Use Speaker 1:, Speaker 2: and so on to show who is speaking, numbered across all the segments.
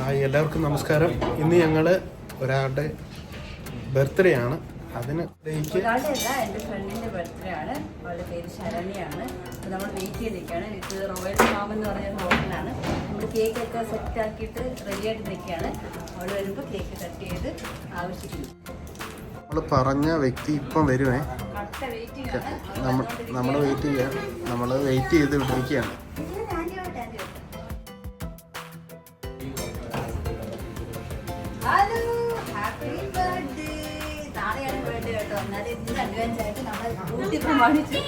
Speaker 1: Hi, എല്ലാവർക്കും നമസ്കാരം. ഇന്ന് ഞങ്ങൾ ഒരാളുടെ ബർത്ത്ഡേ ആണ്. അതിന്
Speaker 2: ഒരാളുടെ അല്ല, എൻ്റെ ഫ്രണ്ടിൻ്റെ ബർത്ത്ഡേ ആണ്. അവളുടെ പേര് ശരണ്യാണ്. അപ്പോൾ നമ്മൾ വെയിറ്റ് ചെയ്തിരിക്കുകയാണ്. ഇത് റോയൽ ഫാം എന്ന് പറഞ്ഞ ഹോട്ടലാണ്. നമ്മൾ കേക്കൊക്കെ സെറ്റ് ആക്കിയിട്ട് റെഡി ആയിട്ട് നിൽക്കുകയാണ്. അവൾ വരുമ്പോൾ കേക്ക് കട്ട് ചെയ്ത് ആവശ്യിക്കുന്നു.
Speaker 1: നമ്മൾ പറഞ്ഞ വ്യക്തി ഇപ്പം വരുവേ.
Speaker 2: കട്ട വെയിറ്റിംഗ് ആണ്.
Speaker 1: നമ്മൾ വെയിറ്റ് ചെയ്യാം. നമ്മൾ വെയിറ്റ് ചെയ്ത് വിട്ടിരിക്കുകയാണ്.
Speaker 2: Hello, happy birthday. നാളെയാണ് ബർത്ത്ഡേ കേട്ടോ. എന്നാലും ഇന്ന് അഡ്വാൻസ് ആയിട്ട് നമ്മൾ ഡ്യൂട്ടി പ്രമാണിച്ചു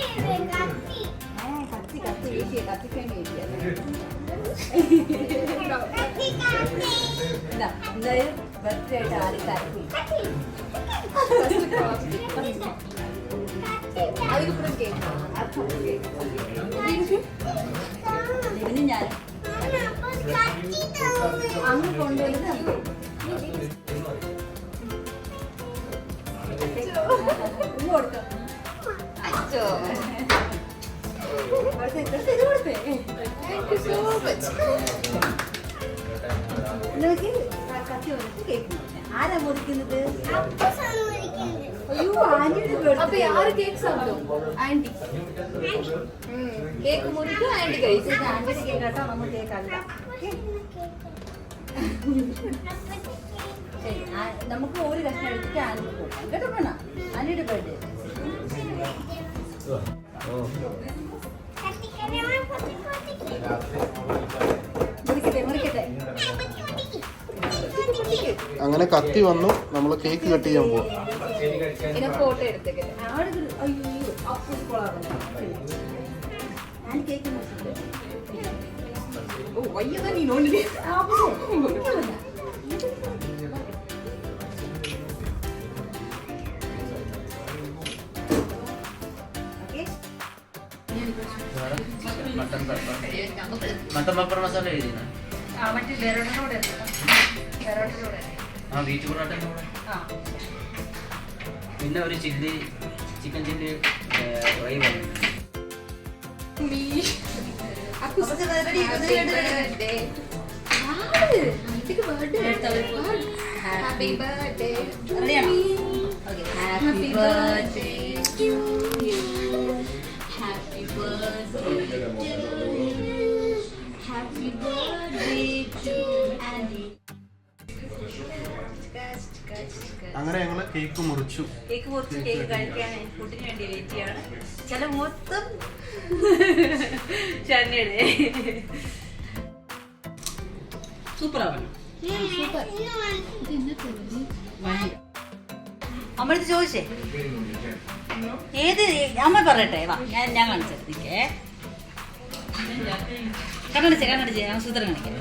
Speaker 2: കത്തി വീശിയ കത്തിക്കാൻ വേണ്ടിയല്ലേ. എന്തായാലും ബർത്ത്ഡേ ആയിട്ട് ആരും കരക്കി അതിനിപ്പുറം ഇതിന് ഞാൻ അങ്ങ് കൊണ്ടുവരുന്നത് കൊടുക്കാം. അച്ഛോ ആരാ മുറിക്കുന്നത്? അയ്യോ, ആന്റിയുടെ ആര് കേക്ക് ആന്റി കേക്ക് മുറിക്കും. ആന്റി കഴിച്ചത് ആന്റിയുടെ കേക്ക് കേട്ടോ, നമ്മൾ കേക്ക് അല്ല. ശരി, നമുക്ക് ഒരു കഷ്ണം എടുത്തിട്ട് ആന്റി കൊടുക്കാം കേട്ടോ. വേണം ആന്റിയുടെ ബർത്ത്ഡേ.
Speaker 1: അങ്ങനെ കത്തി വന്നു. നമ്മൾ കേക്ക് കട്ട് ചെയ്യാൻ പോകും.
Speaker 2: ഫോട്ടോ എടുത്തേക്ക്.
Speaker 3: മട്ടൻ പപ്പർ മസാല എഴുതിയ ബീച്ച് പൊറോട്ട, പിന്നെ ഒരു ചിക്കൻ ചില്ലി ഫ്രൈ വന്നു.
Speaker 2: Happy birthday. Happy birthday to you. Happy birthday to you. Happy birthday to aunty.
Speaker 1: അങ്ങനെ ഞങ്ങൾ കേക്ക് മുറിച്ചു.
Speaker 2: കേക്ക് കഴിക്കാൻ ഫുഡിന് വേണ്ടി വെയിറ്റ് ചെയ്യാണ്. ചില മൊത്തം ചന്നയുടെ സൂപ്പറാവണം. അമ്മടുത്ത് ചോദിച്ചേ ഏത് അമ്മ പറയട്ടെ. വാ, ഞാൻ കാണിച്ചേ. കണ്ണടിച്ചേ ഞാൻ സൂത്രം കാണിക്കാം.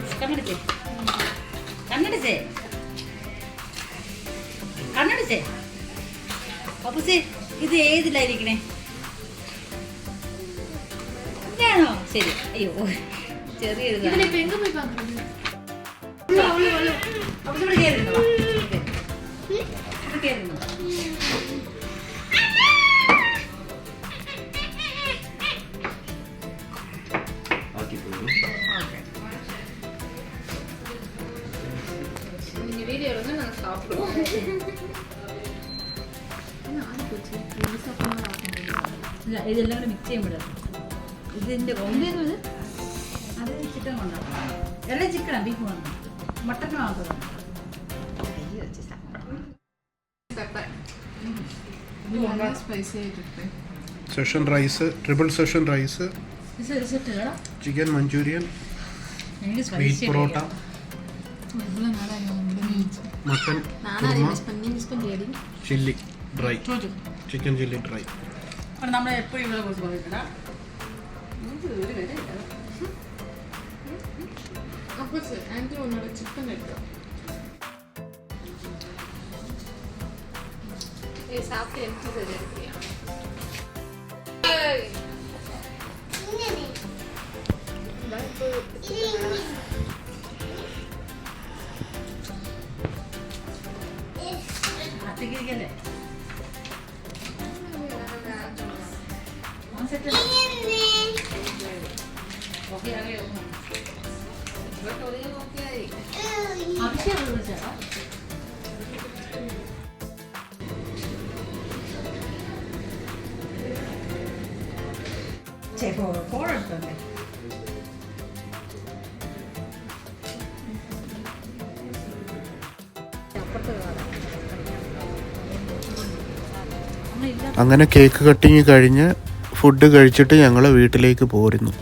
Speaker 2: കണ്ണടിച്ചേ അപ്പൂസേ, ഇത് ഏതിലായിരിക്കണേ? ഞാനോ? ശരി. അയ്യോ, ചെറിയൊരു ഇതെല്ലാം കൂടെ മിക്സ് ചെയ്യുമ്പോഴേ ഇതിന്റെ കൊണ്ടുവരുന്നത് അത് ചിക്കൻ കൊണ്ടാണ്. എല്ലാം ചിക്കനാണ്, ബീഫ് വേണം, മട്ടൻ മാത്രം.
Speaker 1: Schezwan rice, triple schezwan rice, chicken manchurian, beef porotta, mutton chilli dry, chicken chilli dry.
Speaker 2: നമ്മൾ എപ്പോഴും ഇവിടെ കുറിച്ച് പറയത്തില്ല. ചിക്കൻ എടുക്കാം. അത്തിക്കല്ലേ ഓക്കെ.
Speaker 1: അങ്ങനെ കേക്ക് കട്ടിങ് കഴിഞ്ഞ് ഫുഡ് കഴിച്ചിട്ട് ഞങ്ങൾ വീട്ടിലേക്ക് പോരുന്നു.